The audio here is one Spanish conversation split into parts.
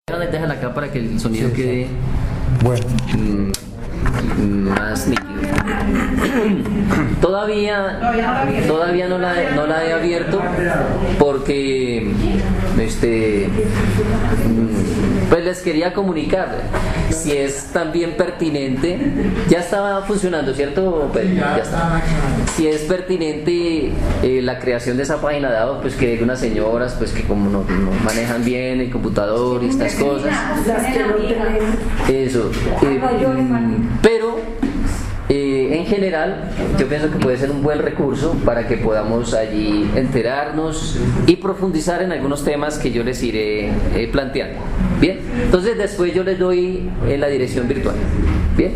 Déjala acá para que el sonido quede bueno. Más nítido. Todavía no la he abierto porque pues les quería comunicar si es también pertinente. Ya estaba funcionando, ¿cierto, Pedro? Ya está. Si es pertinente la creación de esa página dado pues que hay unas señoras pues que como no manejan bien el computador y estas cosas, eso, pero en general yo pienso que puede ser un buen recurso para que podamos allí enterarnos y profundizar en algunos temas que yo les iré planteando. Bien, entonces después yo les doy la dirección virtual. Bien,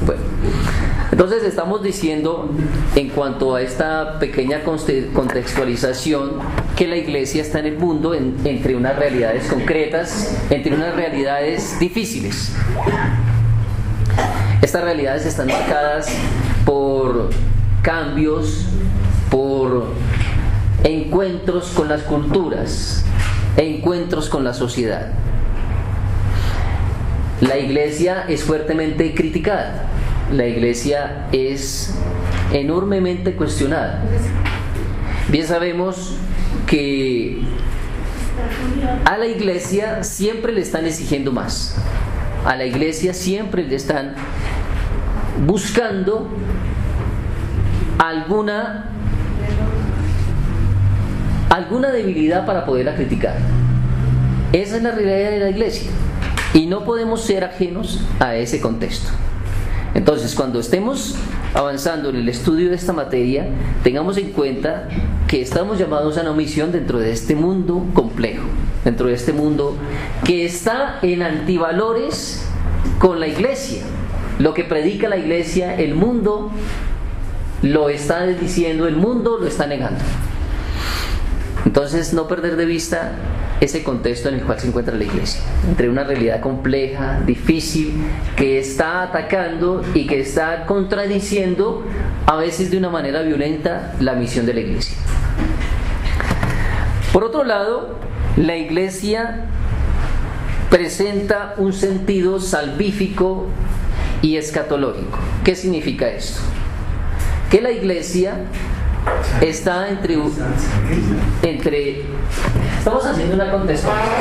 bueno, entonces estamos diciendo en cuanto a esta pequeña contextualización que la iglesia está en el mundo entre unas realidades concretas, entre unas realidades difíciles. Estas realidades están marcadas por cambios, por encuentros con las culturas, encuentros con la sociedad. La iglesia es fuertemente criticada, la iglesia es enormemente cuestionada. Bien sabemos que a la iglesia siempre le están exigiendo más. A la iglesia siempre le están buscando alguna debilidad para poderla criticar. Esa es la realidad de la iglesia y no podemos ser ajenos a ese contexto. Entonces, cuando estemos avanzando en el estudio de esta materia, tengamos en cuenta que estamos llamados a una misión dentro de este mundo complejo, dentro de este mundo que está en antivalores con la iglesia. Lo que predica la iglesia, el mundo lo está diciendo, el mundo lo está negando. Entonces, no perder de vista ese contexto en el cual se encuentra la iglesia, entre una realidad compleja, difícil, que está atacando y que está contradiciendo a veces de una manera violenta la misión de la iglesia. Por otro lado, la iglesia presenta un sentido salvífico y escatológico. ¿Qué significa esto? Que la iglesia está entre estamos haciendo una contextualización.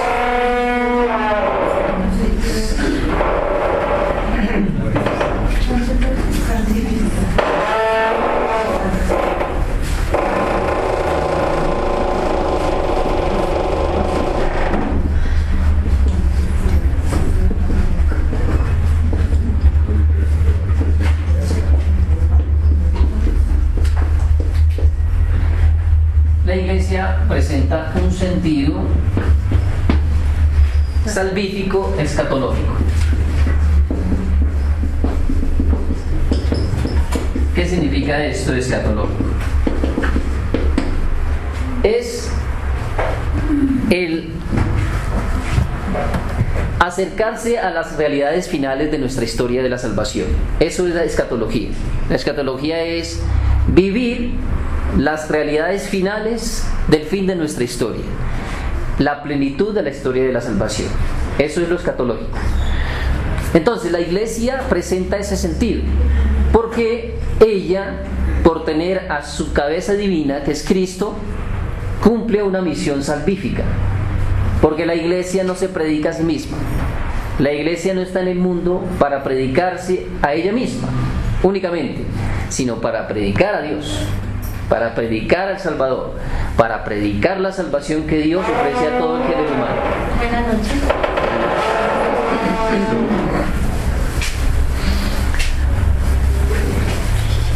La iglesia presenta un sentido salvífico escatológico. ¿Qué significa esto de escatológico? Es el acercarse a las realidades finales de nuestra historia de la salvación. Eso es la escatología. La escatología es vivir las realidades finales del fin de nuestra historia, la plenitud de la historia de la salvación. Eso es lo escatológico. Entonces la iglesia presenta ese sentido porque ella, por tener a su cabeza divina, que es Cristo, cumple una misión salvífica, porque la iglesia no se predica a sí misma. La iglesia no está en el mundo para predicarse a ella misma únicamente, sino para predicar a Dios, para predicar al Salvador, para predicar la salvación que Dios ofrece a todo el género humano. Buenas noches.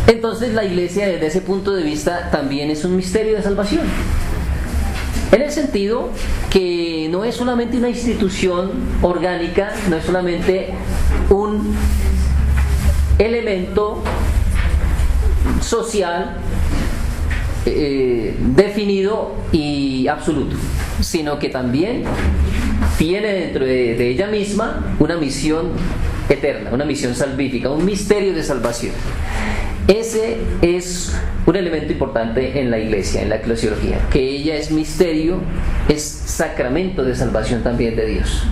Entonces la iglesia desde ese punto de vista también es un misterio de salvación, en el sentido que no es solamente una institución orgánica, no es solamente un elemento social definido y absoluto, sino que también tiene dentro de ella misma una misión eterna, una misión salvífica, un misterio de salvación. Ese es un elemento importante en la iglesia, en la eclesiología, que ella es misterio, es sacramento de salvación también de Dios.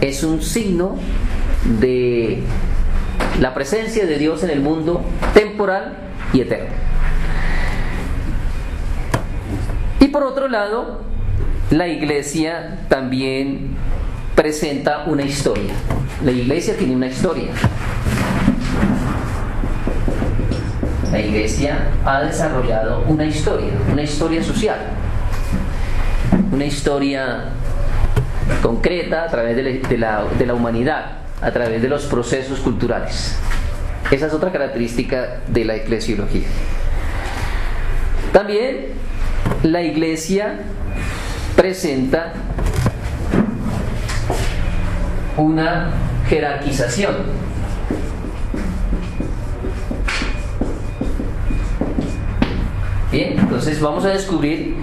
es un signo de la presencia de Dios en el mundo temporal y eterno. Y por otro lado, la iglesia también presenta una historia. La iglesia tiene una historia. La iglesia ha desarrollado una historia social, una historia concreta a través de la humanidad, a través de los procesos culturales. Esa es otra característica de la eclesiología. También la iglesia presenta una jerarquización. Bien, entonces vamos a descubrir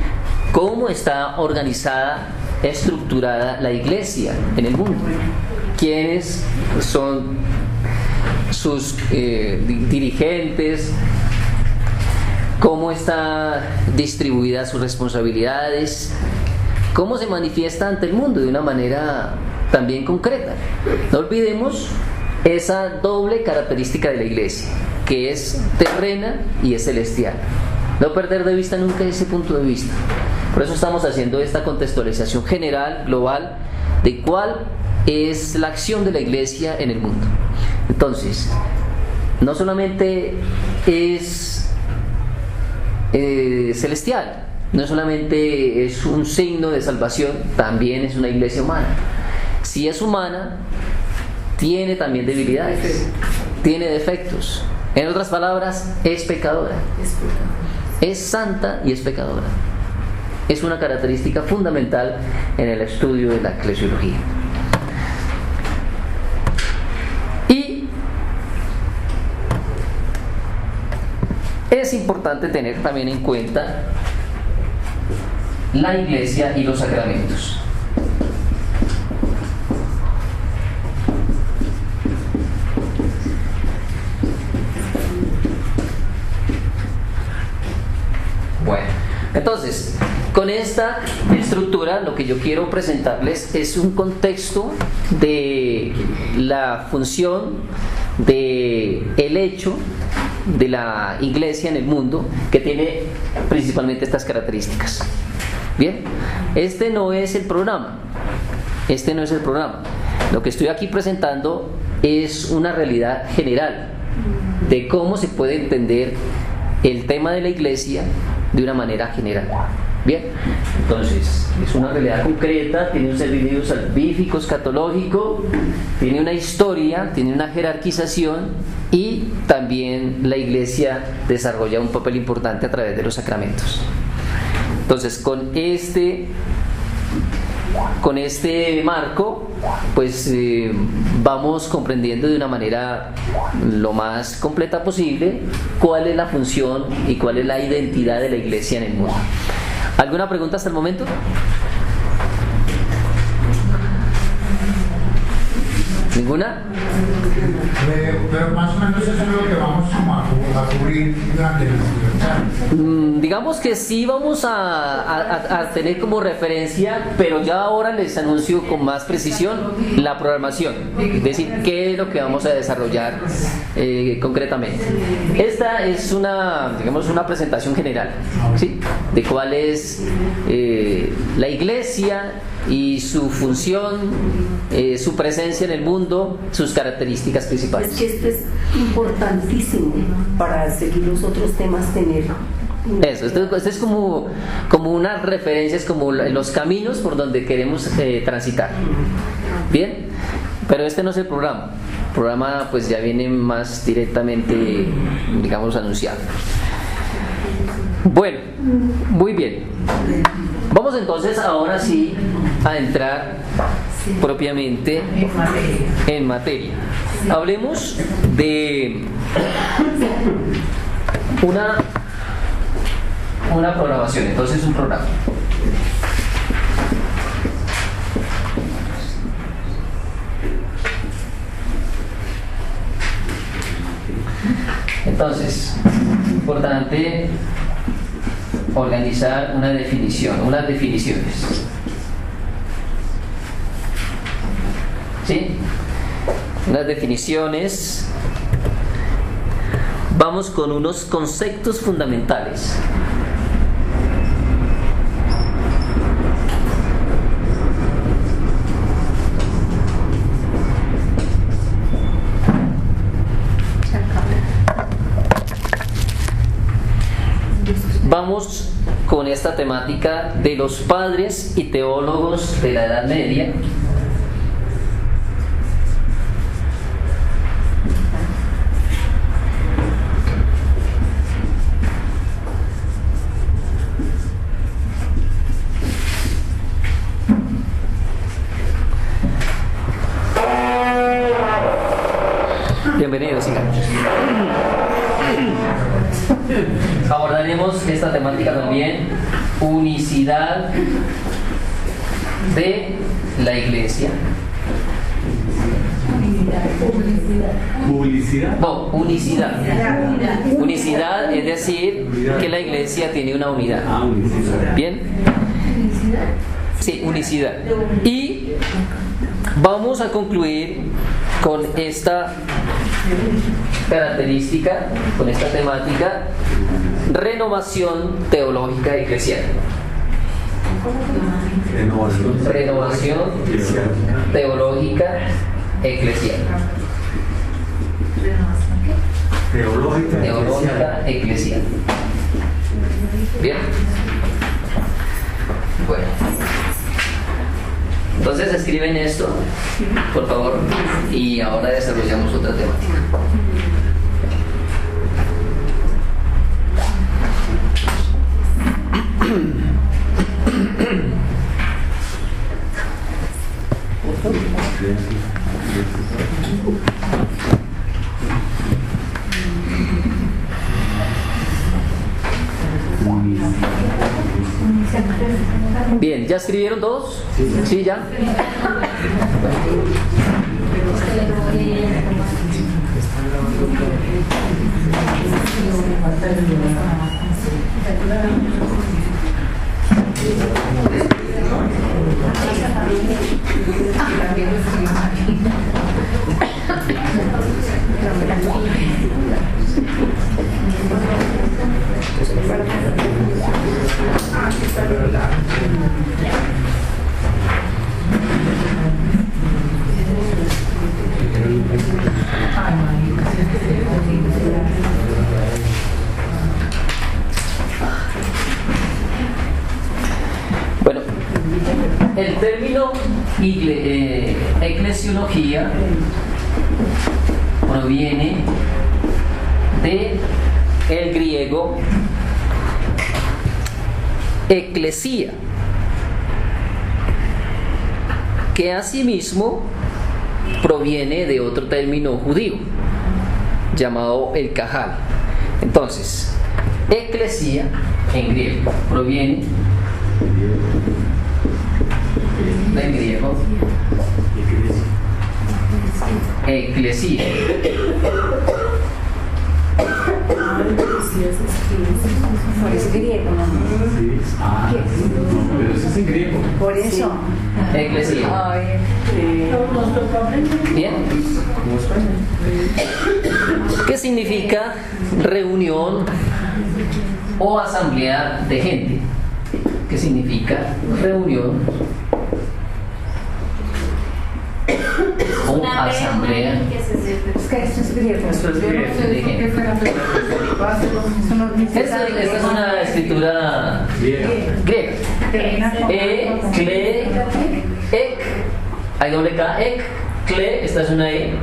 cómo está organizada, estructurada la iglesia en el mundo. ¿Quiénes son sus dirigentes? ¿Cómo están distribuidas sus responsabilidades? ¿Cómo se manifiesta ante el mundo de una manera también concreta? No olvidemos esa doble característica de la iglesia, que es terrena y es celestial. No perder de vista nunca ese punto de vista. Por eso estamos haciendo esta contextualización general, global, de cuál es la acción de la iglesia en el mundo. Entonces, no solamente es celestial, no solamente es un signo de salvación, también es una iglesia humana. Si es humana, tiene también debilidades, tiene defectos. En otras palabras, es pecadora. Es santa y es pecadora. Es una característica fundamental en el estudio de la eclesiología. Y es importante tener también en cuenta la iglesia y los sacramentos. Bueno, entonces, con esta estructura lo que yo quiero presentarles es un contexto de la función, de el hecho de la iglesia en el mundo, que tiene principalmente estas características. Bien, este no es el programa. Lo que estoy aquí presentando es una realidad general de cómo se puede entender el tema de la iglesia de una manera general. Bien, entonces es una realidad concreta, tiene un sentido salvífico, escatológico, tiene una historia, tiene una jerarquización, y también la iglesia desarrolla un papel importante a través de los sacramentos. Entonces, con este marco, pues vamos comprendiendo de una manera lo más completa posible cuál es la función y cuál es la identidad de la iglesia en el mundo. ¿Alguna pregunta hasta el momento? ¿Ninguna? Pero más o menos eso es lo que vamos a cubrir durante la universidad. Digamos que sí vamos a tener como referencia, pero ya ahora les anuncio con más precisión la programación, es decir, qué es lo que vamos a desarrollar concretamente. Esta es una presentación general, ¿sí?, de cuál es la iglesia y su función, su presencia en el mundo, sus características principales. Es que esto es importantísimo para seguir los otros temas, tener eso. Esto es como unas referencias, como los caminos por donde queremos transitar. Bien, pero este no es el programa. El programa pues ya viene más directamente, digamos, anunciado. Bueno, muy bien. Vamos entonces ahora sí a entrar propiamente en materia. Hablemos de una programación. Entonces, un programa. Entonces, importante organizar unas definiciones. ¿Sí? Unas definiciones. Vamos con unos conceptos fundamentales. Vamos con esta temática de los padres y teólogos de la Edad Media. Bienvenidos, hijos. Abordaremos esta temática también, unicidad de la Iglesia. ¿Publicidad? No, unicidad. Unicidad es decir que la Iglesia tiene una unidad. ¿Bien? Sí, unicidad. Y vamos a concluir con esta característica, con esta temática, renovación teológica eclesial. Renovación teológica eclesial. Teológica eclesial. Bien. Bueno. Entonces escriben esto, por favor, y ahora desarrollamos otra temática. Bien, ¿ya escribieron todos? ¿Sí, ya? Bueno, el término eclesiología proviene de el griego eclesía, que asimismo proviene de otro término judío llamado el cajal. Entonces, eclesía en griego proviene del griego eclesía. Es griego, ¿no? Pero eso es en griego. Por eso. Eclesía. Bien. ¿Qué significa reunión o asamblea de gente? ¿Qué significa reunión o asamblea? Es que esto es griego. Esto es griego. De gente. Esta es una escritura griega. Ek, hay doble K, ek, cle, esta es una E,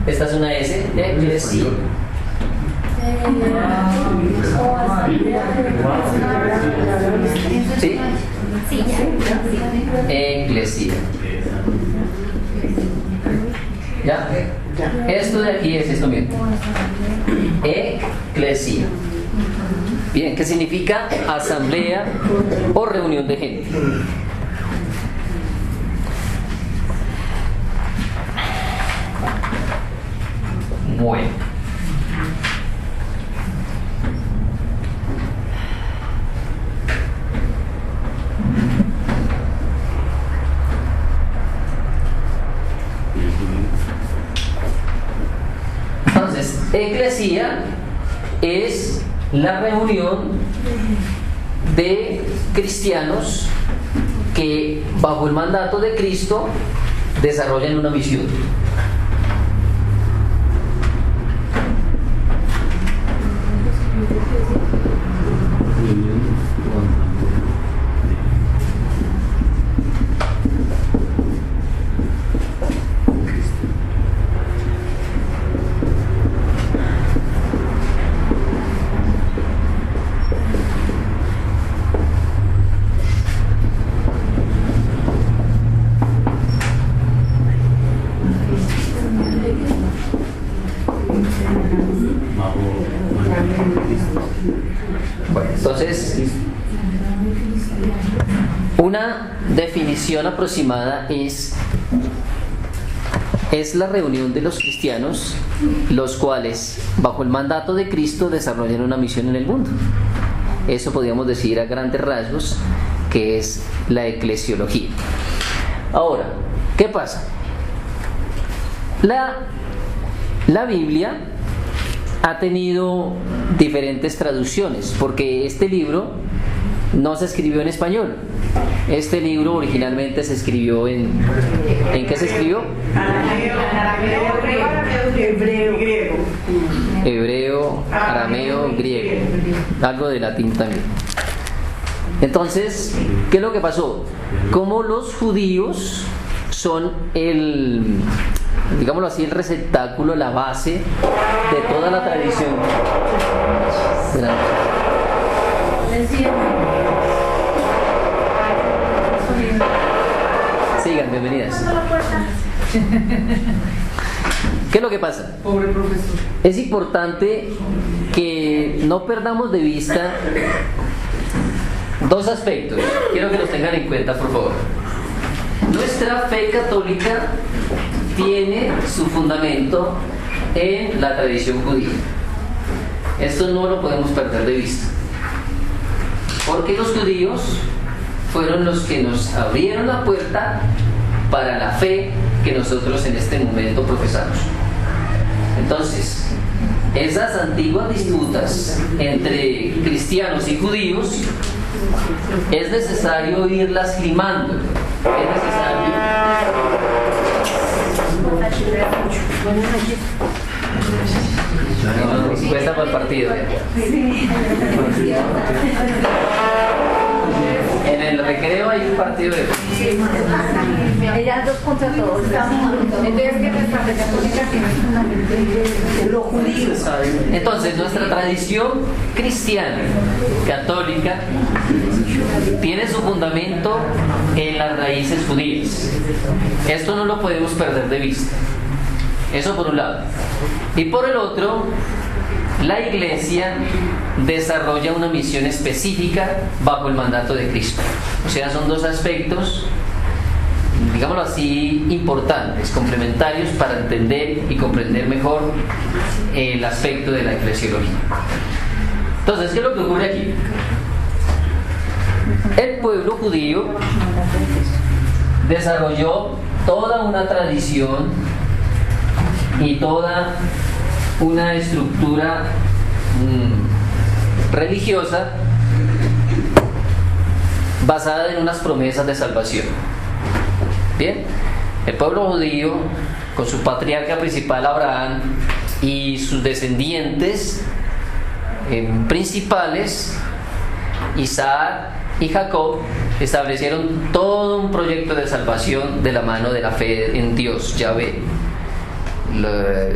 esta es una S, eclesía. ¿Sí? Eclesía. ¿Ya? Esto de aquí es esto mismo. Eclesía. Bien, ¿qué significa? Asamblea o reunión de gente. Bueno. eclesía es la reunión de cristianos que bajo el mandato de Cristo desarrollan una misión. Bueno, entonces, una definición aproximada es la reunión de los cristianos, los cuales, bajo el mandato de Cristo, desarrollan una misión en el mundo. Eso podríamos decir a grandes rasgos que es la eclesiología. Ahora, ¿qué pasa? La Biblia ha tenido diferentes traducciones, porque este libro no se escribió en español. Este libro originalmente se escribió ¿en qué se escribió? Hebreo, arameo, griego. Algo de latín también. Entonces, ¿qué es lo que pasó? Como los judíos son digámoslo así, el receptáculo, la base de toda la tradición. Sigan, bienvenidas. ¿Qué es lo que pasa? Pobre profesor. Es importante que no perdamos de vista dos aspectos. Quiero que los tengan en cuenta, por favor. Nuestra fe católica tiene su fundamento en la tradición judía. Esto no lo podemos perder de vista, porque los judíos fueron los que nos abrieron la puerta para la fe que nosotros en este momento profesamos. Entonces, esas antiguas disputas entre cristianos y judíos es necesario irlas limando. Es necesario. No, cuesta para el partido. En el recreo hay un partido de Ellas dos contra todos. Entonces, que nuestra fe católica tiene fundamento Los judíos. Entonces, nuestra tradición cristiana, católica, tiene su fundamento en las raíces judías. Esto no lo podemos perder de vista. Eso por un lado. Y por el otro, la Iglesia desarrolla una misión específica bajo el mandato de Cristo. O sea, son dos aspectos, digámoslo así, importantes, complementarios para entender y comprender mejor el aspecto de la eclesiología. Entonces, ¿qué es lo que ocurre aquí? El pueblo judío desarrolló toda una tradición y toda una estructura religiosa basada en unas promesas de salvación. Bien, el pueblo judío, con su patriarca principal Abraham y sus descendientes principales, Isaac y Jacob, establecieron todo un proyecto de salvación de la mano de la fe en Dios, Yahvé.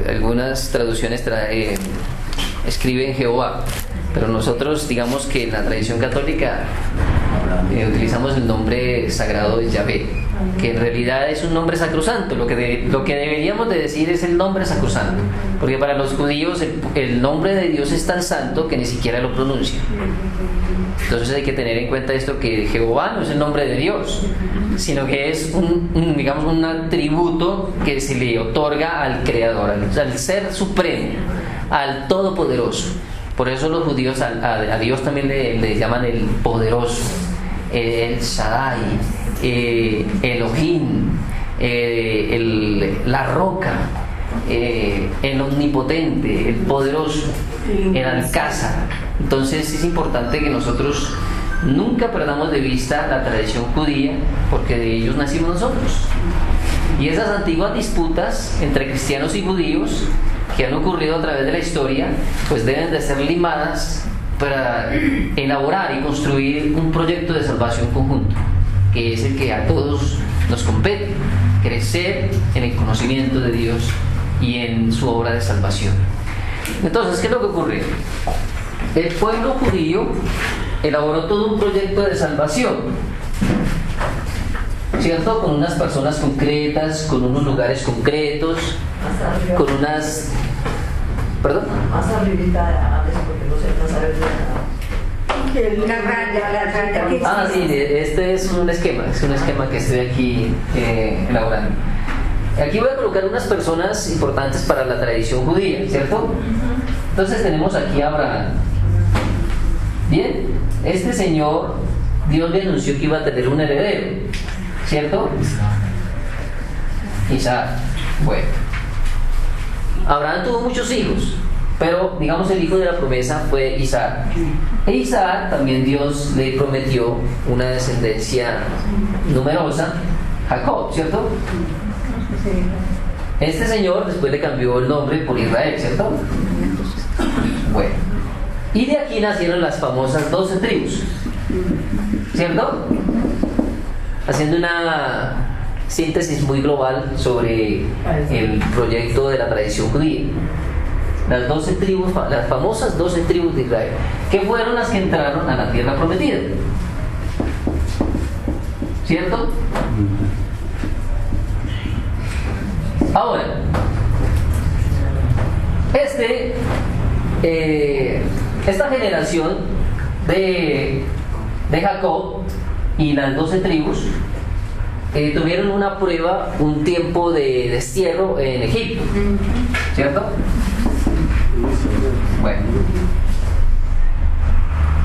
Algunas traducciones escriben Jehová, pero nosotros digamos que en la tradición católica utilizamos el nombre sagrado de Yahvé, que en realidad es un nombre sacrosanto. Lo que deberíamos de decir es el nombre sacrosanto, porque para los judíos el nombre de Dios es tan santo que ni siquiera lo pronuncian. Entonces hay que tener en cuenta esto, que Jehová no es el nombre de Dios, sino que es un atributo que se le otorga al Creador, al Ser Supremo, al Todopoderoso. Por eso los judíos a Dios también le llaman el Poderoso, el Shaddai, Elohim, la Roca, el omnipotente, el poderoso, el alcázar. Entonces es importante que nosotros nunca perdamos de vista la tradición judía, porque de ellos nacimos nosotros. Y esas antiguas disputas entre cristianos y judíos que han ocurrido a través de la historia, pues deben de ser limadas para elaborar y construir un proyecto de salvación conjunto, que es el que a todos nos compete: crecer en el conocimiento de Dios y en su obra de salvación. Entonces, ¿qué es lo que ocurrió? El pueblo judío elaboró todo un proyecto de salvación, ¿cierto? Con unas personas concretas, con unos lugares concretos, con unas... ¿Perdón? Más arribita antes, porque no se no sabe La raya. Ah, sí, este es un esquema que estoy aquí elaborando. Aquí voy a colocar unas personas importantes para la tradición judía, ¿cierto? Entonces tenemos aquí a Abraham. Bien, este señor, Dios le anunció que iba a tener un heredero, ¿cierto? Isaac. Bueno, Abraham tuvo muchos hijos, pero digamos el hijo de la promesa fue Isaac. E Isaac también Dios le prometió una descendencia numerosa, Jacob, ¿cierto? Este señor después le cambió el nombre por Israel, ¿cierto? Bueno, y de aquí nacieron las famosas 12 tribus, ¿cierto? Haciendo una síntesis muy global sobre el proyecto de la tradición judía. Las 12 tribus, las famosas 12 tribus de Israel, que fueron las que entraron a la tierra prometida, ¿cierto? Ahora, esta generación de Jacob y las 12 tribus tuvieron una prueba, un tiempo de destierro en Egipto, ¿cierto? Bueno,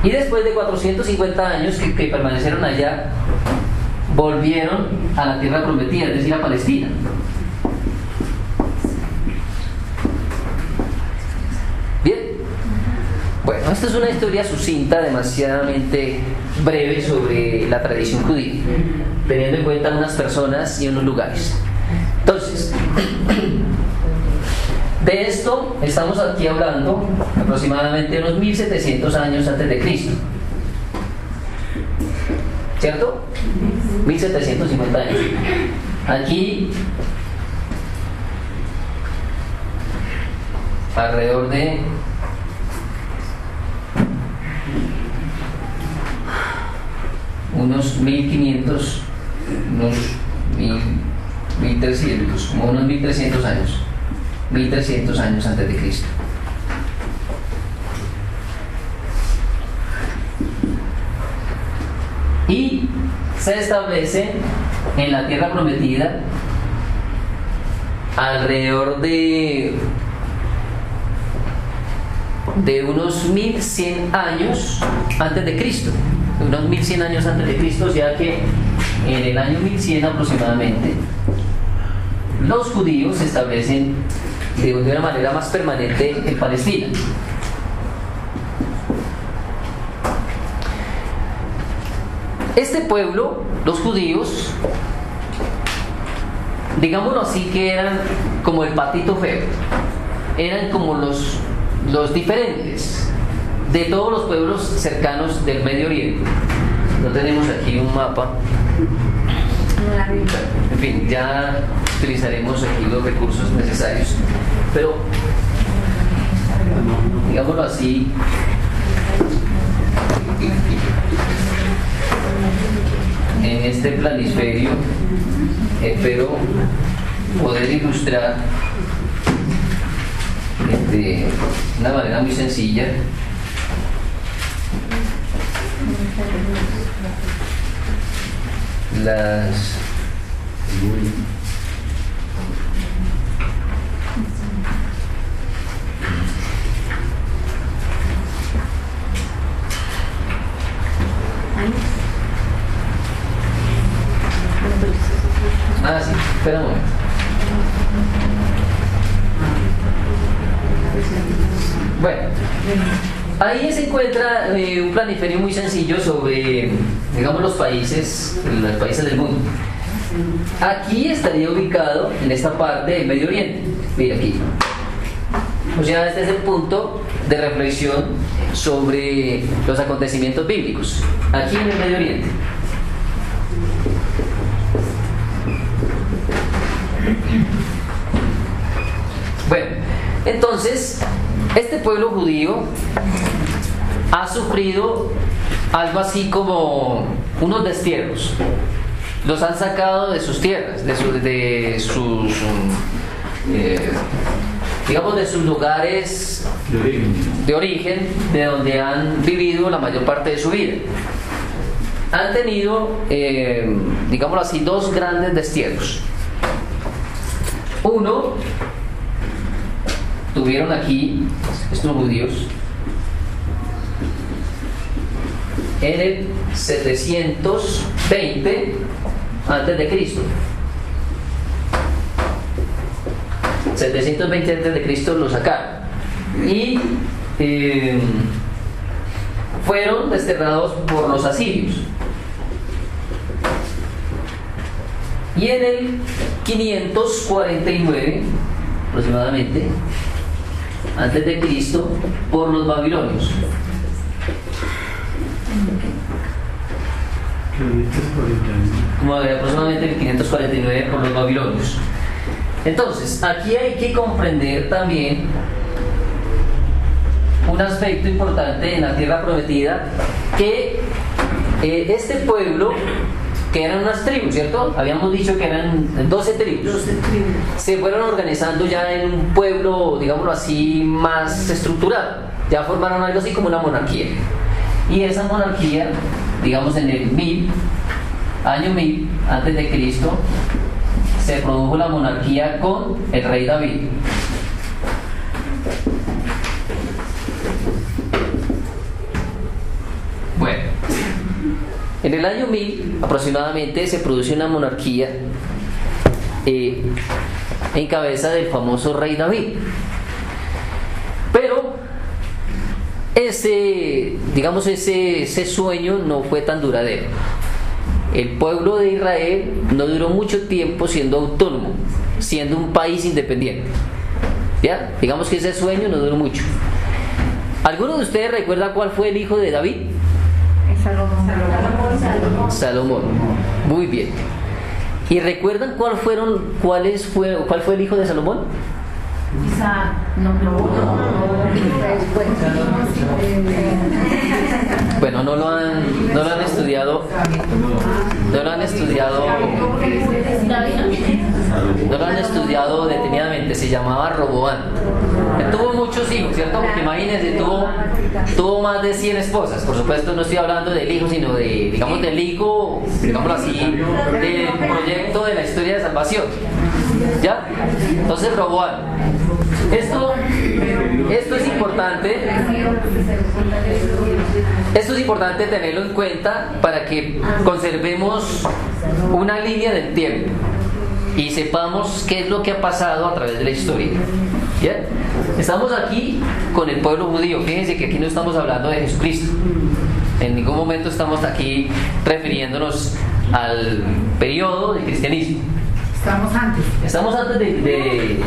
y después de 450 años que permanecieron allá, volvieron a la tierra prometida, es decir, a Palestina. Bien, bueno, esta es una historia sucinta, demasiadamente breve, sobre la tradición judía, teniendo en cuenta unas personas y unos lugares. Entonces, de esto estamos aquí hablando aproximadamente unos 1700 años antes de Cristo, ¿cierto? 1750 años. Aquí, alrededor de unos 1500, unos 1300, como unos 1300 años. 1300 años antes de Cristo. Y se establece en la tierra prometida alrededor de unos 1100 años antes de Cristo. Unos 1100 años antes de Cristo, ya que en el año 1100 aproximadamente los judíos se establecen de una manera más permanente en Palestina. Este pueblo, los judíos, digámoslo así, que eran como el patito feo, eran como los diferentes de todos los pueblos cercanos del Medio Oriente. No tenemos aquí un mapa. En fin, ya utilizaremos aquí los recursos necesarios, pero digámoslo así, en este planisferio espero poder ilustrar de una manera muy sencilla las sí, espera un momento. Bueno, ahí se encuentra un planiferio muy sencillo sobre, digamos, los países del mundo. Aquí estaría ubicado en esta parte del Medio Oriente. Mira aquí. O sea, este es el punto de reflexión sobre los acontecimientos bíblicos. Aquí en el Medio Oriente. Bueno, entonces, este pueblo judío ha sufrido algo así como unos destierros. Los han sacado de sus tierras, de sus digamos, de sus lugares de origen, de donde han vivido la mayor parte de su vida. Han tenido, digámoslo así, dos grandes destierros. Uno, tuvieron aquí, estos judíos, en el 720 antes de Cristo. 720 antes de Cristo lo sacaron y fueron desterrados por los asirios. Y en el 549 aproximadamente antes de Cristo por los babilonios. Como aproximadamente el 549 por los babilonios. Entonces, aquí hay que comprender también un aspecto importante en la tierra prometida, que este pueblo, que eran unas tribus, ¿cierto? Habíamos dicho que eran 12 tribus. Se fueron organizando ya en un pueblo, digámoslo así, más estructurado. Ya formaron algo así como una monarquía. Y esa monarquía, digamos en el año 1000 antes de Cristo, se produjo la monarquía con el rey David. Bueno, en el año 1000 aproximadamente se produce una monarquía en cabeza del famoso rey David. Pero ese sueño no fue tan duradero. El pueblo de Israel no duró mucho tiempo siendo autónomo, siendo un país independiente. ¿Ya? Digamos que ese sueño no duró mucho. ¿Alguno de ustedes recuerda cuál fue el hijo de David? Salomón. Muy bien. ¿Y recuerdan cuál fue el hijo de Salomón? Bueno, no lo han estudiado detenidamente. Se llamaba Roboam. Tuvo muchos hijos, ¿cierto? Porque imagínense, tuvo más de 100 esposas. Por supuesto, no estoy hablando del hijo, sino del hijo, digámoslo así, del proyecto de la historia de salvación. ¿Ya? Entonces, Roboam. Esto es importante. Esto es importante tenerlo en cuenta para que conservemos una línea del tiempo y sepamos qué es lo que ha pasado a través de la historia. ¿Ya? Estamos aquí con el pueblo judío. Fíjense que aquí no estamos hablando de Jesucristo. En ningún momento estamos aquí refiriéndonos al periodo del cristianismo. Estamos antes de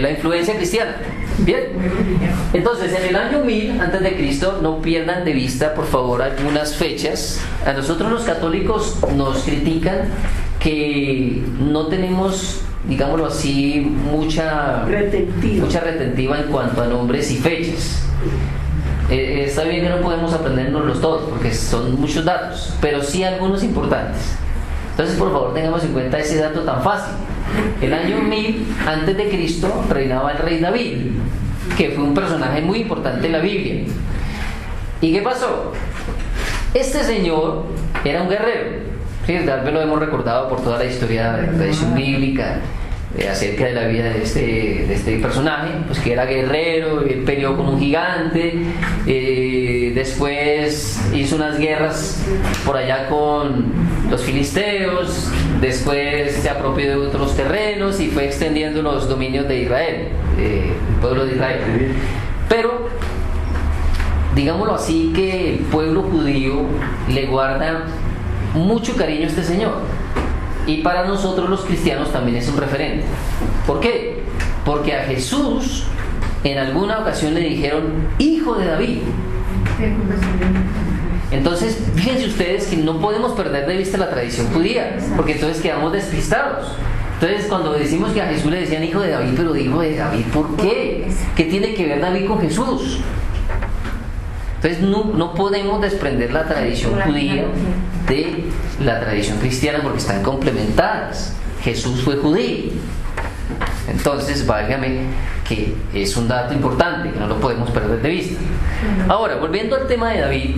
la influencia cristiana. Bien. Entonces, en el año 1000 antes de Cristo, no pierdan de vista, por favor, algunas fechas. A nosotros los católicos nos critican que no tenemos, digámoslo así, mucha retentiva en cuanto a nombres y fechas. Está bien que no podemos aprendernos todos porque son muchos datos, pero sí algunos importantes. Entonces, por favor, tengamos en cuenta ese dato tan fácil. El año 1000 antes de Cristo reinaba el rey David, que fue un personaje muy importante en la Biblia. ¿Y qué pasó? Este señor era un guerrero. Sí, tal vez lo hemos recordado por toda la historia de la tradición bíblica. acerca de la vida de este personaje, pues que era guerrero, él peleó con un gigante, después hizo unas guerras por allá con los filisteos, después se apropió de otros terrenos y fue extendiendo los dominios de Israel, el pueblo de Israel. Pero digámoslo así, que el pueblo judío le guarda mucho cariño a este señor. Y para nosotros los cristianos también es un referente. ¿Por qué? Porque a Jesús en alguna ocasión le dijeron hijo de David. Entonces, fíjense ustedes que no podemos perder de vista la tradición judía, porque entonces quedamos despistados. Entonces, cuando decimos que a Jesús le decían hijo de David, pero hijo de David, ¿por qué? ¿Qué tiene que ver David con Jesús? Entonces no podemos desprender la tradición judía de la tradición cristiana porque están complementadas. Jesús fue judío. Entonces, válgame que es un dato importante que no lo podemos perder de vista. Ahora, volviendo al tema de David,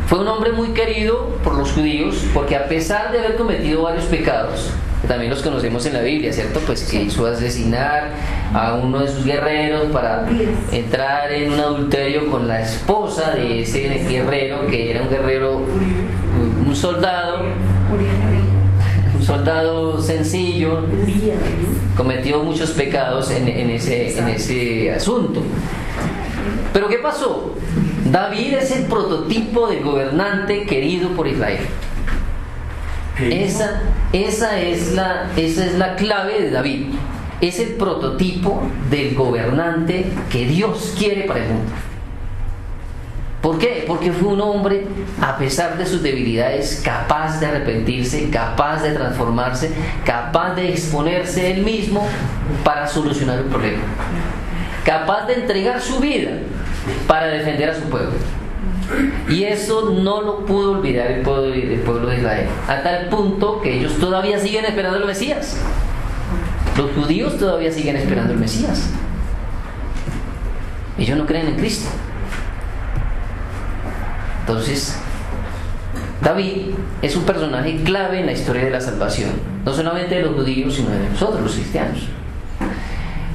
fue un hombre muy querido por los judíos porque a pesar de haber cometido varios pecados, que también los conocemos en la Biblia, ¿cierto? Pues que hizo asesinar a uno de sus guerreros para entrar en un adulterio con la esposa de ese guerrero, que era un guerrero, un soldado sencillo, cometió muchos pecados en ese asunto. Pero ¿qué pasó? David es el prototipo del gobernante querido por Israel. Esa es la clave de David. Es el prototipo del gobernante que Dios quiere para el mundo. ¿Por qué? Porque fue un hombre, a pesar de sus debilidades, capaz de arrepentirse, capaz de transformarse, capaz de exponerse él mismo para solucionar el problema, capaz de entregar su vida para defender a su pueblo. Y eso no lo pudo olvidar el pueblo de Israel, a tal punto que ellos todavía siguen esperando el Mesías. Los judíos todavía siguen esperando el Mesías. Ellos no creen en Cristo. Entonces, David es un personaje clave en la historia de la salvación, no solamente de los judíos, sino de nosotros, los cristianos.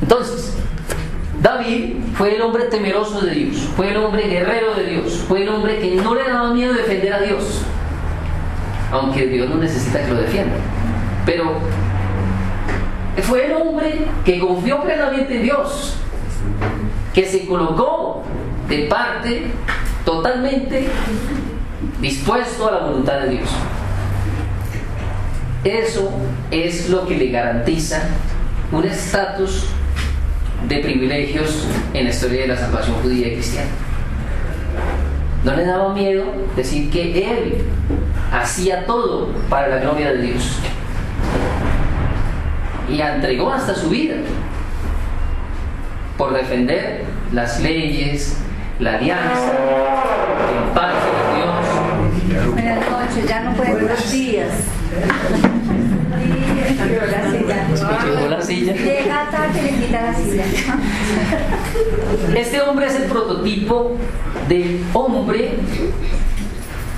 Entonces, David fue el hombre temeroso de Dios, fue el hombre guerrero de Dios, fue el hombre que no le daba miedo defender a Dios, aunque Dios no necesita que lo defienda. Pero fue el hombre que confió plenamente en Dios, que se colocó de parte totalmente dispuesto a la voluntad de Dios. Eso es lo que le garantiza un estatus de privilegios en la historia de la salvación judía y cristiana. No le daba miedo decir que él hacía todo para la gloria de Dios y entregó hasta su vida por defender las leyes, la alianza, el pacto de Dios. Buenas noches, ya no pueden. Buenos días. Llegó la silla. Llega tarde, le quita la silla. Este hombre es el prototipo de hombre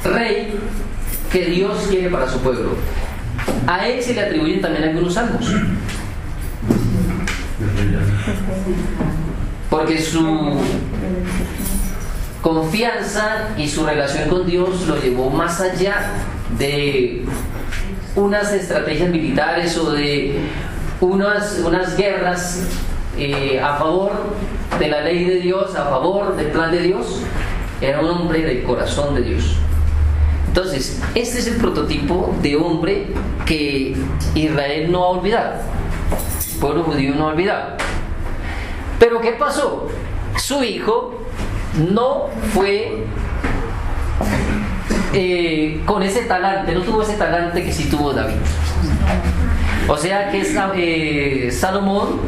rey que Dios quiere para su pueblo. A él se le atribuyen también algunos salmos, porque su confianza y su relación con Dios lo llevó más allá de unas estrategias militares o de unas guerras a favor de la ley de Dios, a favor del plan de Dios. Era un hombre del corazón de Dios. Entonces, este es el prototipo de hombre que Israel no ha olvidado, el pueblo judío no ha olvidado. Pero ¿qué pasó? Su hijo no fue con ese talante, no tuvo ese talante que sí tuvo David. O sea que Salomón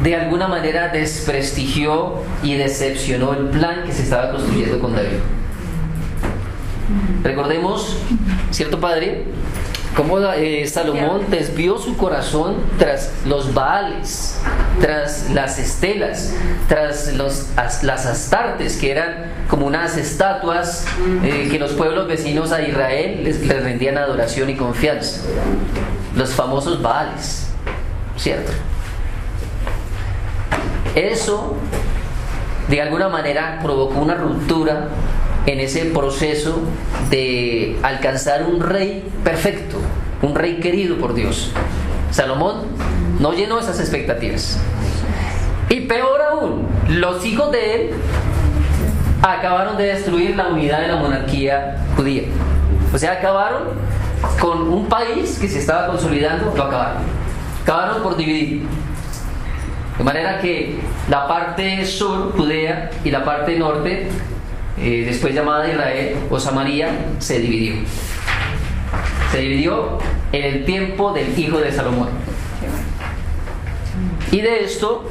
de alguna manera desprestigió y decepcionó el plan que se estaba construyendo con David. Recordemos, ¿cierto, padre? Cómo Salomón desvió su corazón tras los Baales, tras las estelas, tras las astartes, que eran como unas estatuas que los pueblos vecinos a Israel les rendían adoración y confianza. Los famosos Baales. ¿cierto? Eso de alguna manera provocó una ruptura en ese proceso de alcanzar un rey perfecto, un rey querido por Dios. Salomón no llenó esas expectativas. Y peor aún, los hijos de él acabaron de destruir la unidad de la monarquía judía. O sea, acabaron con un país que se estaba consolidando, lo acabaron. Acabaron por dividir. De manera que la parte sur, Judea, y la parte norte, después llamada Israel o Samaria, se dividió. Se dividió en el tiempo del hijo de Salomón. Y de esto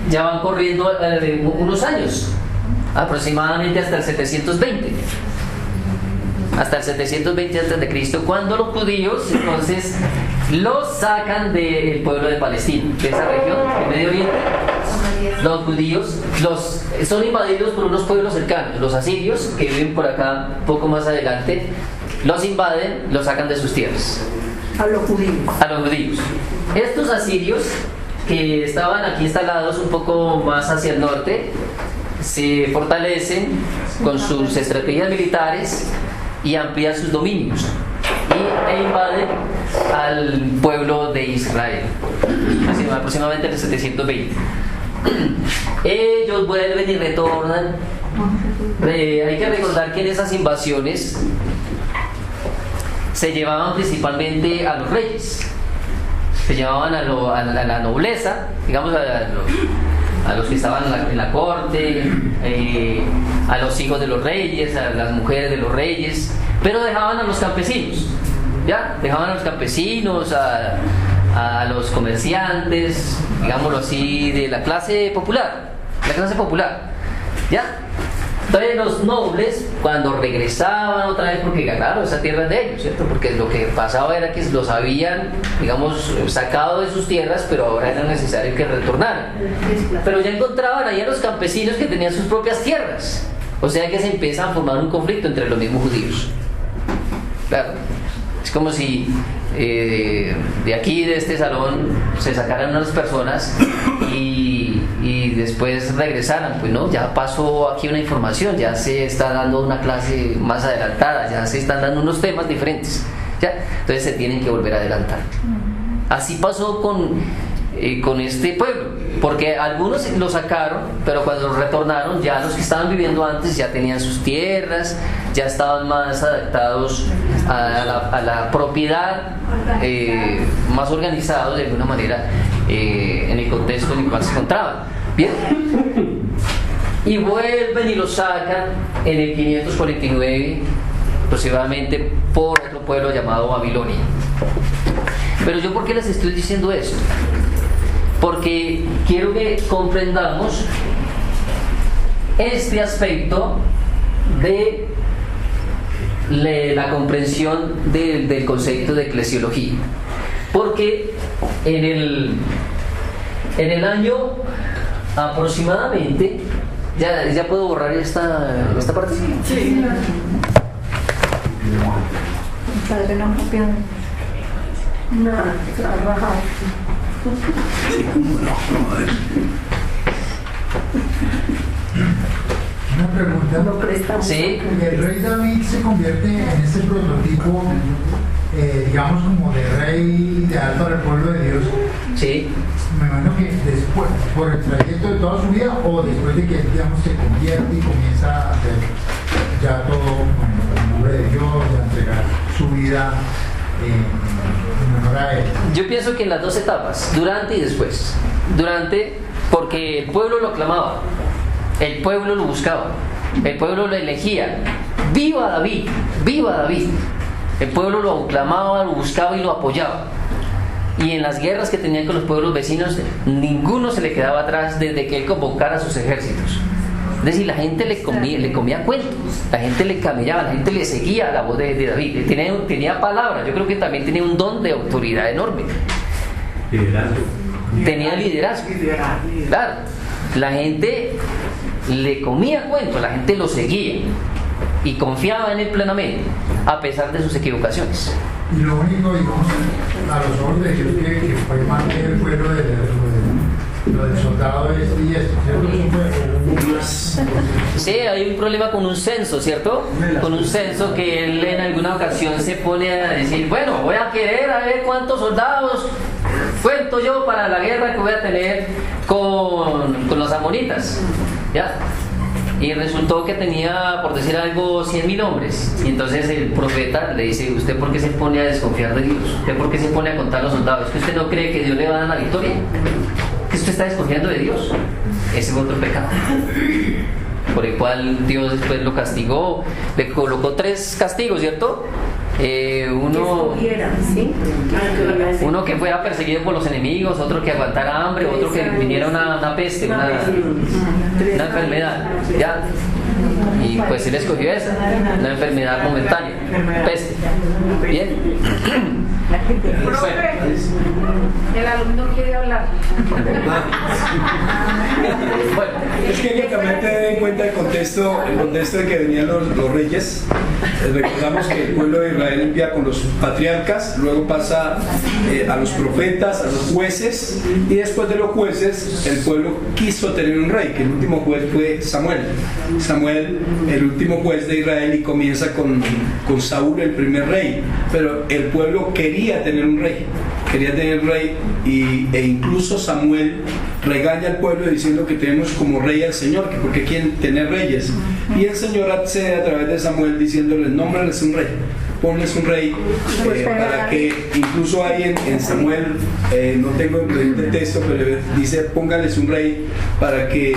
ya van corriendo unos años, aproximadamente hasta el 720. Hasta el 720 a.C., cuando los judíos entonces los sacan del pueblo de Palestina, de esa región, del Medio Oriente. Los judíos son invadidos por unos pueblos cercanos, los asirios, que viven por acá un poco más adelante, los invaden, los sacan de sus tierras. A los judíos. A los judíos. Estos asirios, que estaban aquí instalados un poco más hacia el norte, se fortalecen con sus estrategias militares y amplían sus dominios e invaden al pueblo de Israel, aproximadamente en el 720. Ellos vuelven y retornan. Hay que recordar que en esas invasiones se llevaban principalmente a los reyes, se llevaban a la nobleza, digamos a los que estaban en la corte, a los hijos de los reyes, a las mujeres de los reyes, pero dejaban a los campesinos, ¿ya? Dejaban a los campesinos, a los comerciantes, digámoslo así, de la clase popular, ¿ya? Entonces los nobles, cuando regresaban otra vez, porque ganaron esa tierra de ellos, ¿cierto? Porque lo que pasaba era que los habían, digamos, sacado de sus tierras, pero ahora era necesario que retornaran. Pero ya encontraban ahí a los campesinos que tenían sus propias tierras. O sea que se empieza a formar un conflicto entre los mismos judíos. Claro, es como si de aquí, de este salón, se sacaran unas personas y después regresaran. Pues no, ya pasó aquí una información, ya se está dando una clase más adelantada, ya se están dando unos temas diferentes, ¿ya? Entonces se tienen que volver a adelantar. Así pasó con este pueblo, porque algunos lo sacaron, pero cuando retornaron, ya los que estaban viviendo antes ya tenían sus tierras, ya estaban más adaptados a la propiedad, más organizados de alguna manera en el contexto en el cual se encontraban. Bien, y vuelven y lo sacan en el 549 aproximadamente por otro pueblo llamado Babilonia. Pero yo, ¿por qué les estoy diciendo esto? Porque quiero que comprendamos este aspecto de la comprensión del concepto de eclesiología. Porque en el año aproximadamente, ¿ya puedo borrar esta parte? Sí. Padre, no copian. Nada, trabajado. Una pregunta. No prestamos. Sí. El rey David se convierte en ese prototipo, digamos, como de rey ideal para el pueblo de Dios. Sí. Me imagino que después, por el trayecto de toda su vida, o después de que, digamos, se convierte y comienza a hacer ya todo en nombre de Dios, a entregar su vida en honor a él. Yo pienso que en las dos etapas, durante y después. Durante, porque el pueblo lo aclamaba, el pueblo lo buscaba, el pueblo lo elegía. ¡Viva David! ¡Viva David! El pueblo lo aclamaba, lo buscaba y lo apoyaba. Y en las guerras que tenían con los pueblos vecinos, ninguno se le quedaba atrás desde que él convocara a sus ejércitos. Es decir, la gente le comía cuentos, la gente le camellaba, la gente le seguía la voz de David. Tenía palabra, yo creo que también tenía un don de autoridad enorme. Liderazgo. Tenía liderazgo. Claro, la gente le comía cuentos, la gente lo seguía y confiaba en él plenamente, a pesar de sus equivocaciones. y lo único, digamos, a los ojos de Dios que fue más que fue lo del soldado y esto, ¿cierto? Sí, hay un problema con un censo, ¿cierto? Con un censo que él en alguna ocasión se pone a decir, bueno, voy a querer a ver cuántos soldados cuento yo para la guerra que voy a tener con los amonitas, ¿ya? Y resultó que tenía, por decir algo, 100.000 hombres. Y entonces el profeta le dice, ¿usted por qué se pone a desconfiar de Dios? ¿Usted por qué se pone a contar los soldados? ¿Es que usted no cree que Dios le va a dar la victoria? ¿Que usted está desconfiando de Dios? Ese es otro pecado, por el cual Dios después lo castigó. Le colocó 3 castigos, ¿cierto? Uno que fuera perseguido por los enemigos, otro que aguantara hambre, otro que viniera una peste, una enfermedad, ¿ya? Y pues él escogió esa, una enfermedad momentánea, peste. Bien. Profe, el alumno quiere hablar. Bueno, Es que también tener en cuenta el contexto de que venían los reyes. Recordamos que el pueblo de Israel envía con los patriarcas, luego pasa a los profetas, a los jueces, y después de los jueces el pueblo quiso tener un rey, que el último juez fue Samuel, el último juez de Israel, y comienza con Saúl, el primer rey, pero el pueblo quería tener un rey, e incluso Samuel regaña al pueblo diciendo que tenemos como rey al Señor, que porque quieren tener reyes, y el Señor accede a través de Samuel diciéndoles, nómbrales un rey, ponles un rey, para que incluso hay en Samuel, no tengo el texto, pero dice, póngales un rey para que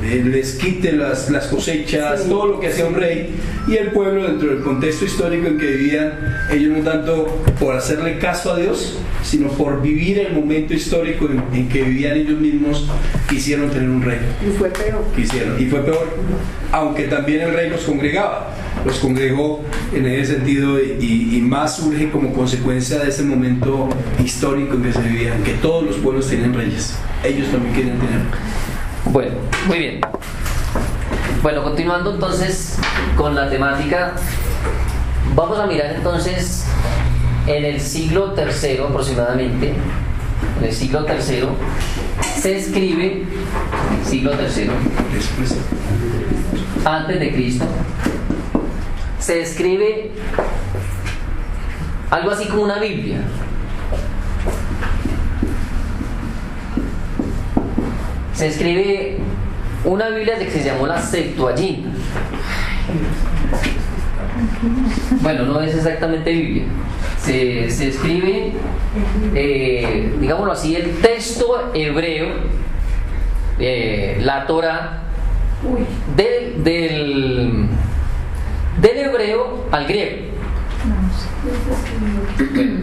les quite las cosechas, todo lo que hacía un rey. Y el pueblo, dentro del contexto histórico en que vivían, ellos no tanto por hacerle caso a Dios, sino por vivir el momento histórico en que vivían ellos mismos, quisieron tener un rey. Y fue peor. Y fue peor, aunque también el rey los congregó en ese sentido, y más surge como consecuencia de ese momento histórico en que se vivía, que todos los pueblos tienen reyes, ellos también quieren tener. bueno, muy bien. Bueno, continuando entonces con la temática, vamos a mirar entonces en el siglo III aproximadamente, en el siglo III se escribe, siglo III, antes de Cristo, se escribe algo así como una Biblia. Se escribe una Biblia que se llamó la Septuaginta. Bueno, no es exactamente Biblia. Se escribe, digámoslo así, el texto hebreo, la Torah, del hebreo al griego.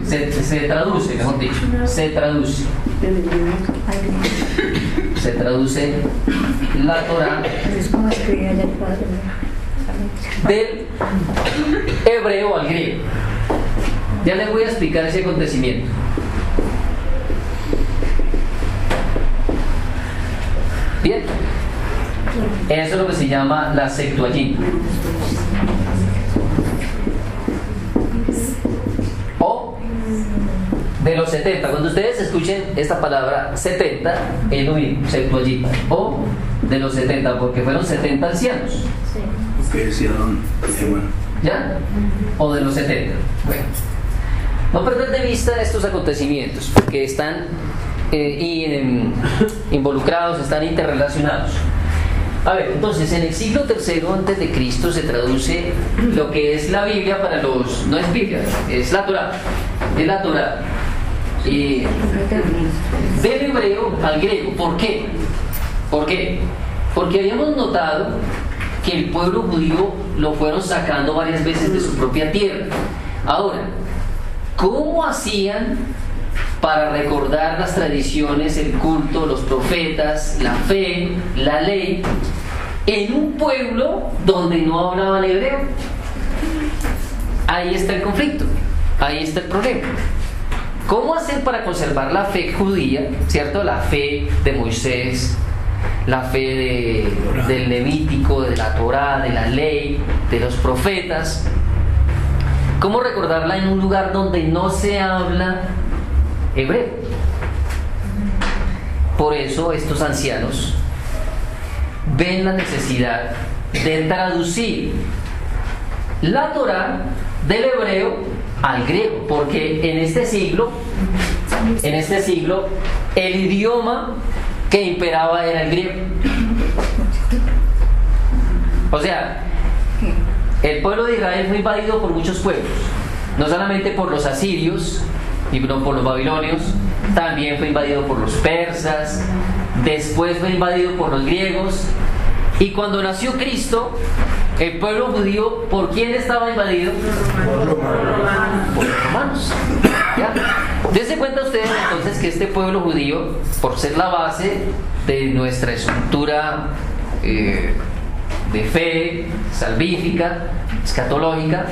Se traduce, mejor dicho, se traduce la Torah Es como escribía el padre. del hebreo al griego. Ya les voy a explicar ese acontecimiento. Bien, eso es lo que se llama la Septuaginta, o de los 70. Cuando ustedes escuchen esta palabra 70, es lo mismo, Septuaginta, o de los 70, porque fueron 70 ancianos. Que decían, bueno, ¿ya? O de los 70. Bueno, no perder de vista estos acontecimientos, porque están involucrados, están interrelacionados. A ver, entonces en el siglo III antes de Cristo se traduce lo que es la Biblia para los, no es Biblia, es la Torah, del hebreo al griego. ¿Por qué? Porque habíamos notado que el pueblo judío lo fueron sacando varias veces de su propia tierra. Ahora, ¿cómo hacían para recordar las tradiciones, el culto, los profetas, la fe, la ley, en un pueblo donde no hablaban hebreo? Ahí está el conflicto, ahí está el problema. ¿Cómo hacer para conservar la fe judía, ¿cierto? La fe de Moisés, la fe del Levítico, de la Torá, de la ley, de los profetas. ¿Cómo recordarla en un lugar donde no se habla hebreo? Por eso estos ancianos ven la necesidad de traducir la Torá del hebreo al griego, porque en este siglo el idioma que imperaba era el griego. O sea, el pueblo de Israel fue invadido por muchos pueblos, no solamente por los asirios y por los babilonios, también fue invadido por los persas, después fue invadido por los griegos, y cuando nació Cristo, el pueblo judío, ¿por quién estaba invadido? Por los romanos. ¿Ya? Dense cuenta ustedes entonces que este pueblo judío, por ser la base de nuestra estructura de fe salvífica, escatológica,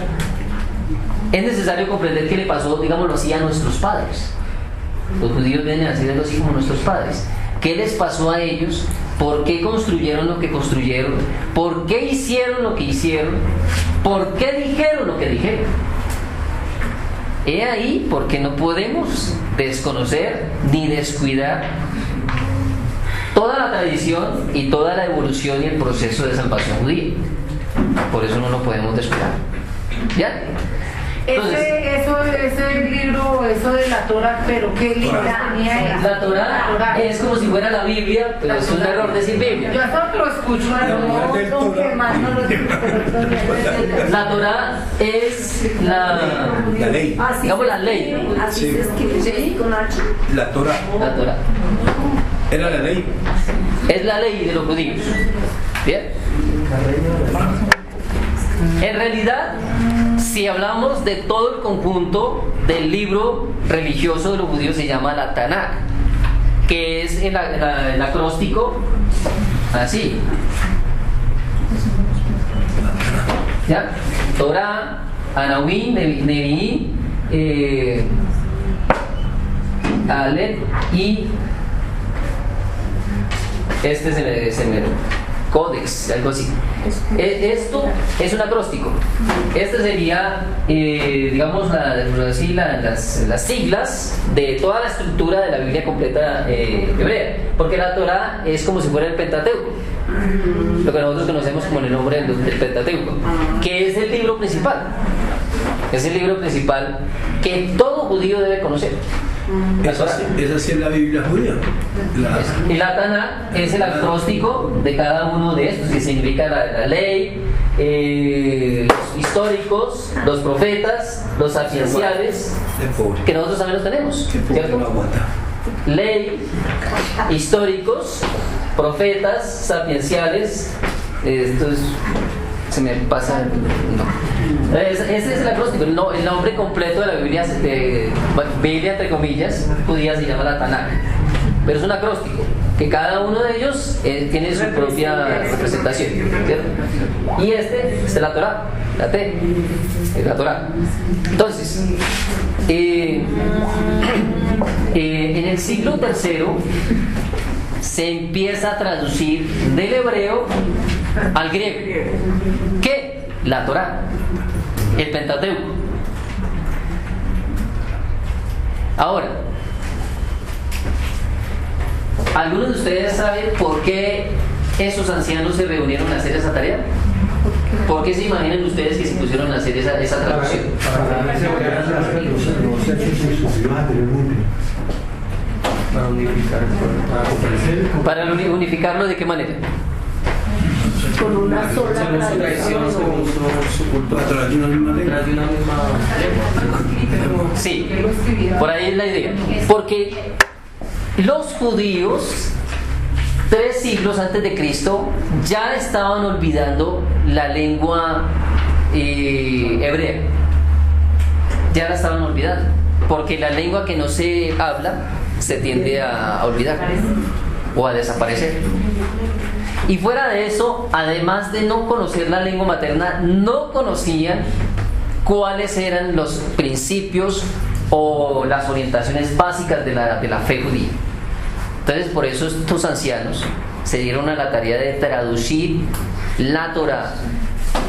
es necesario comprender qué le pasó, digámoslo así, a nuestros padres. Los judíos vienen a ser algo así como nuestros padres. ¿Qué les pasó a ellos? ¿Por qué construyeron lo que construyeron? ¿Por qué hicieron lo que hicieron? ¿Por qué dijeron lo que dijeron? He ahí porque no podemos desconocer ni descuidar toda la tradición y toda la evolución y el proceso de salvación judía. Por eso no lo podemos descuidar. ¿Ya? Entonces, ese libro, eso de la Torah, pero ¿qué libro tenía? La Torah es como si fuera la Biblia, pero es un error decir Biblia. Yo hasta lo escucho, La Torah es la ley. Digamos la ley. Así se escribe, ¿sí? Con H. La Torah. La Torah Era la ley. es la ley de los judíos. ¿Bien? En realidad, si hablamos de todo el conjunto del libro religioso de los judíos, se llama la Tanakh, que es el acróstico así. ¿Ya? Torah, Anawim, Nevi'im, Aleph y este es el Códex, algo así. Esto es un acróstico. Este sería, digamos, las siglas de toda la estructura de la Biblia completa hebrea. Porque la Torah es como si fuera el Pentateuco, lo que nosotros conocemos como el nombre del Pentateuco, que es el libro principal. Es el libro principal que todo judío debe conocer. Esa sí es la Biblia judía. Y la Tanakh es el acróstico de cada uno de estos, que significa la ley, los históricos, los profetas, los sapienciales, que nosotros también los tenemos, ¿cierto? Ley, históricos, profetas, sapienciales. Esto es, se me pasa, no. Ese es el acróstico. El nombre completo de la Biblia, Biblia entre comillas, judía, se llama la Tanakh, pero es un acróstico que cada uno de ellos tiene su propia representación, ¿cierto? Y este es la Torah, la T, es la Torah. Entonces, en el siglo III se empieza a traducir del hebreo al griego. ¿Qué? La Torah, el Pentateuco. Ahora, ¿algunos de ustedes saben por qué esos ancianos se reunieron a hacer esa tarea? ¿Por qué se imaginan ustedes que se pusieron a hacer esa traducción? ¿Para unificarlo de qué manera? Con una sola tradición. Sí, por ahí es la idea. Porque los judíos, 3 siglos antes de Cristo, ya estaban olvidando la lengua hebrea. Ya la estaban olvidando. Porque la lengua que no se habla se tiende a olvidar o a desaparecer. Y fuera de eso, además de no conocer la lengua materna, no conocían cuáles eran los principios o las orientaciones básicas de la fe judía. Entonces, por eso estos ancianos se dieron a la tarea de traducir la Torá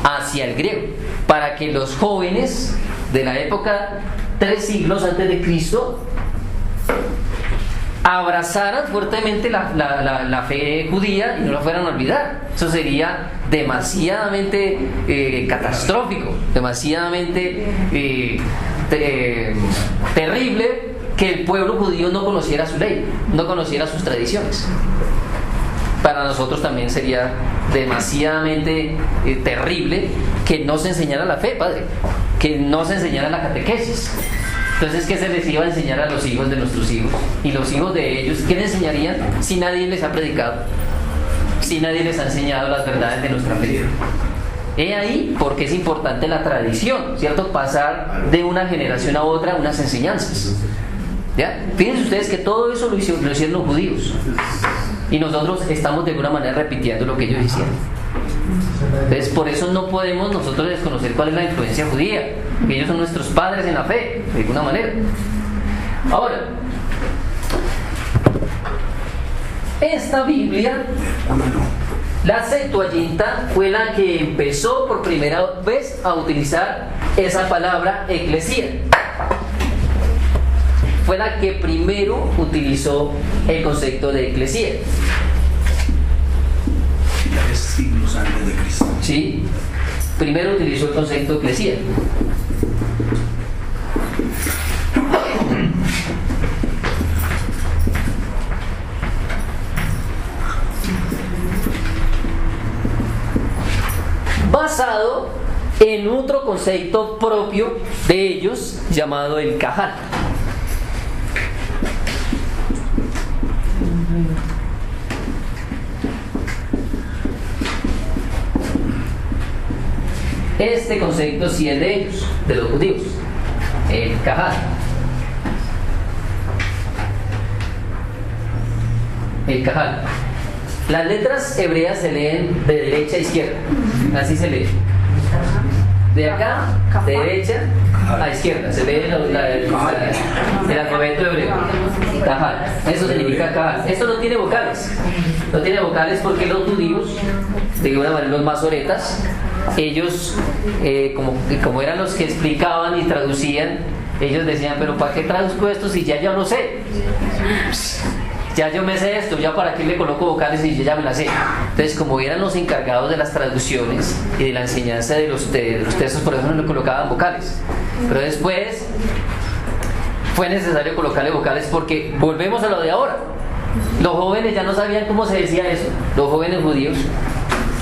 hacia el griego, para que los jóvenes de la época 3 siglos antes de Cristo abrazaran fuertemente la fe judía y no la fueran a olvidar. Eso sería demasiadamente catastrófico, demasiadamente terrible que el pueblo judío no conociera su ley, no conociera sus tradiciones. Para nosotros también sería demasiadamente terrible que no se enseñara la fe, padre, que no se enseñara la catequesis. Entonces, ¿qué se les iba a enseñar a los hijos de nuestros hijos? Y los hijos de ellos, ¿qué les enseñarían si nadie les ha predicado? Si nadie les ha enseñado las verdades de nuestra fe. He ahí porque es importante la tradición, ¿cierto? Pasar de una generación a otra unas enseñanzas. ¿Ya? Fíjense ustedes que todo eso lo hicieron los judíos. Y nosotros estamos de alguna manera repitiendo lo que ellos hicieron. Entonces, por eso no podemos nosotros desconocer cuál es la influencia judía. Ellos son nuestros padres en la fe, de alguna manera. Ahora, esta Biblia, la Septuaginta, fue la que empezó por primera vez a utilizar esa palabra eclesía. Fue la que primero utilizó el concepto de eclesía. 3 siglos antes de Cristo. ¿Sí? Primero utilizó el concepto de eclesía. Basado en otro concepto propio de ellos llamado el Cajal. Este concepto sí es de ellos, de los judíos, el Cajal. El Cajal. Las letras hebreas se leen de derecha a izquierda, así se lee. De acá, de derecha a izquierda, se lee el alfabeto hebreo. Cajal. Eso significa Cajal. Esto no tiene vocales. No tiene vocales porque los judíos, de alguna manera los masoretas, ellos, como eran los que explicaban y traducían, ellos decían, pero ¿para qué traduzco esto si ya yo lo sé? Ya yo me sé esto, ya para qué le coloco vocales y yo ya me la sé. Entonces, como eran los encargados de las traducciones y de la enseñanza de los textos, por eso no le colocaban vocales. Pero después fue necesario colocarle vocales porque volvemos a lo de ahora. Los jóvenes ya no sabían cómo se decía eso, los jóvenes judíos.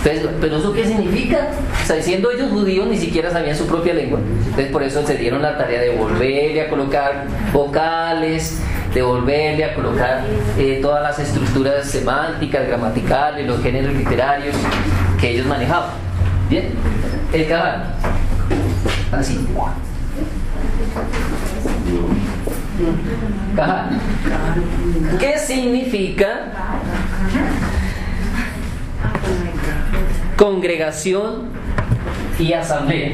Entonces, ¿pero eso qué significa? O sea, siendo ellos judíos ni siquiera sabían su propia lengua. Entonces por eso se dieron la tarea de volverle a colocar vocales, de volverle a colocar todas las estructuras semánticas, gramaticales, los géneros literarios que ellos manejaban. Bien, el Cajal. Así. Cajal. ¿Qué significa? Congregación y asamblea.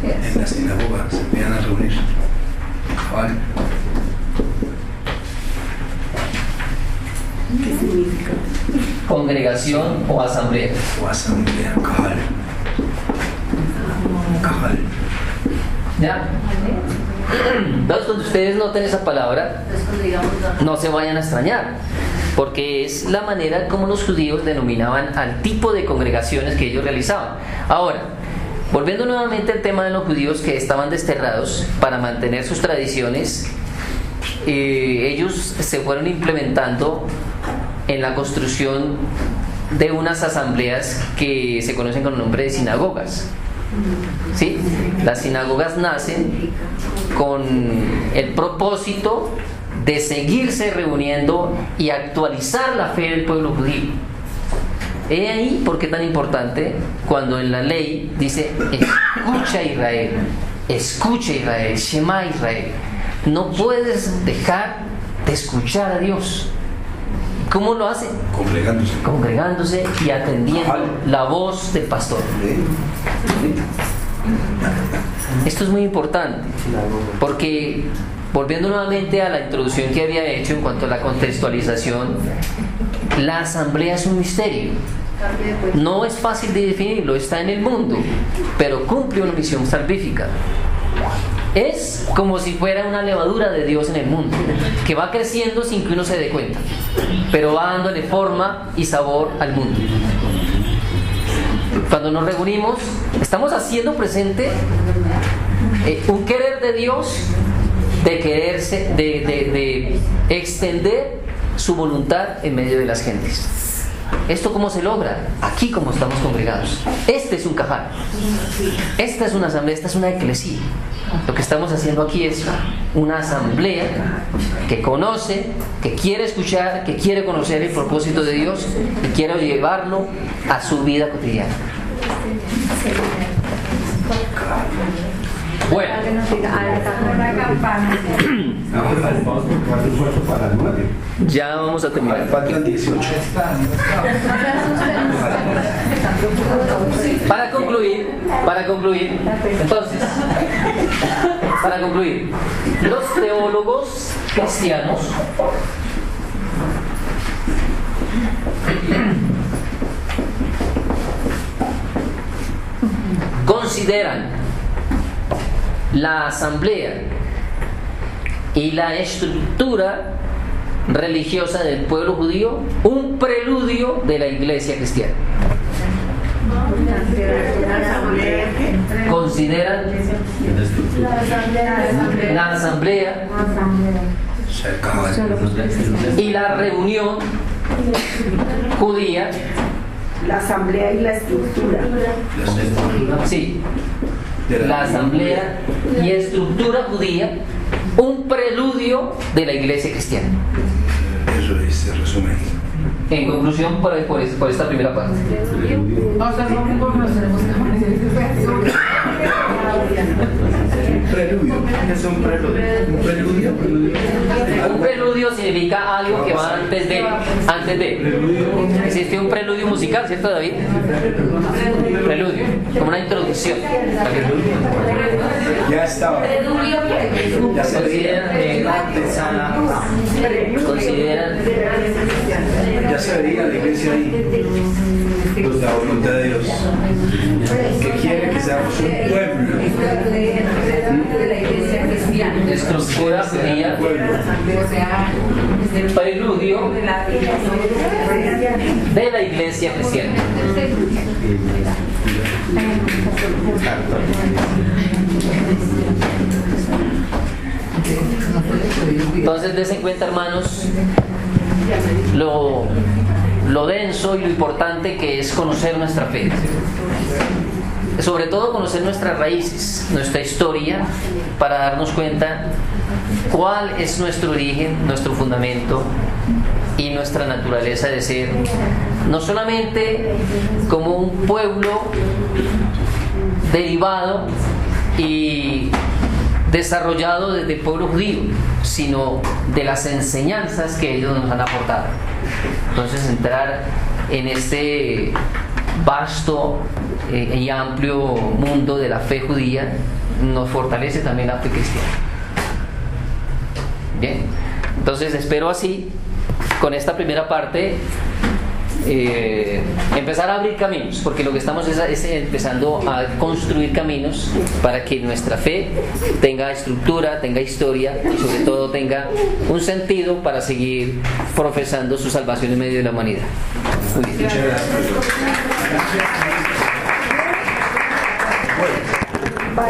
En la sinagoga se empiezan a reunir. Cabal. ¿Qué significa? Congregación o asamblea. O asamblea, cabal. Cabal. ¿Ya? Entonces, cuando ustedes noten esa palabra, no se vayan a extrañar, porque es la manera como los judíos denominaban al tipo de congregaciones que ellos realizaban. Ahora, volviendo nuevamente al tema de los judíos que estaban desterrados para mantener sus tradiciones, ellos se fueron implementando en la construcción de unas asambleas que se conocen con el nombre de sinagogas. ¿Sí? Las sinagogas nacen con el propósito de seguirse reuniendo y actualizar la fe del pueblo judío. He ahí por qué tan importante cuando en la ley dice: escucha Israel, Shema Israel. No puedes dejar de escuchar a Dios. ¿Cómo lo hace? Congregándose y atendiendo la voz del pastor. Esto es muy importante porque, volviendo nuevamente a la introducción que había hecho en cuanto a la contextualización, la asamblea es un misterio. no es fácil de definirlo, está en el mundo, pero cumple una misión salvífica. Es como si fuera una levadura de Dios en el mundo, que va creciendo sin que uno se dé cuenta, pero va dándole forma y sabor al mundo. Cuando nos reunimos, estamos haciendo presente un querer de Dios de extender su voluntad en medio de las gentes. ¿Esto cómo se logra? Aquí, como estamos congregados. Este es un cajal, esta es una asamblea, esta es una eclesía. Lo que estamos haciendo aquí es una asamblea que conoce, que quiere escuchar, que quiere conocer el propósito de Dios y quiere llevarlo a su vida cotidiana. Bueno, ya vamos a terminar. Faltan 18. Para concluir, entonces, los teólogos cristianos consideran la asamblea y la estructura religiosa del pueblo judío un preludio de la iglesia cristiana. Consideran la asamblea y la reunión judía, La asamblea y la estructura. sí, la asamblea y estructura judía un preludio de la iglesia cristiana. Eso es el resumen. En conclusión, por esta primera parte. Preludio. ¿Qué es un preludio? ¿Un preludio? Un preludio significa algo que va antes de. Existe un preludio musical, ¿cierto, David? Preludio, como una introducción. Ya estaba. Ya se veía. Consideran Ya se veía la iglesia ahí. Pues la voluntad de Dios. Que quiere que seamos un pueblo. estructura judía, preludio de la iglesia cristiana. Entonces, des en cuenta, hermanos, lo denso y lo importante que es conocer nuestra fe. Sobre todo conocer nuestras raíces, nuestra historia, para darnos cuenta cuál es nuestro origen, nuestro fundamento y nuestra naturaleza de ser, no solamente como un pueblo derivado y desarrollado desde el pueblo judío, sino de las enseñanzas que ellos nos han aportado. Entonces, entrar en este vasto y amplio mundo de la fe judía nos fortalece también la fe cristiana. Bien, entonces espero así, con esta primera parte, empezar a abrir caminos, porque lo que estamos es empezando a construir caminos para que nuestra fe tenga estructura, tenga historia y sobre todo tenga un sentido para seguir profesando su salvación en medio de la humanidad. Muy bien. Muchas gracias.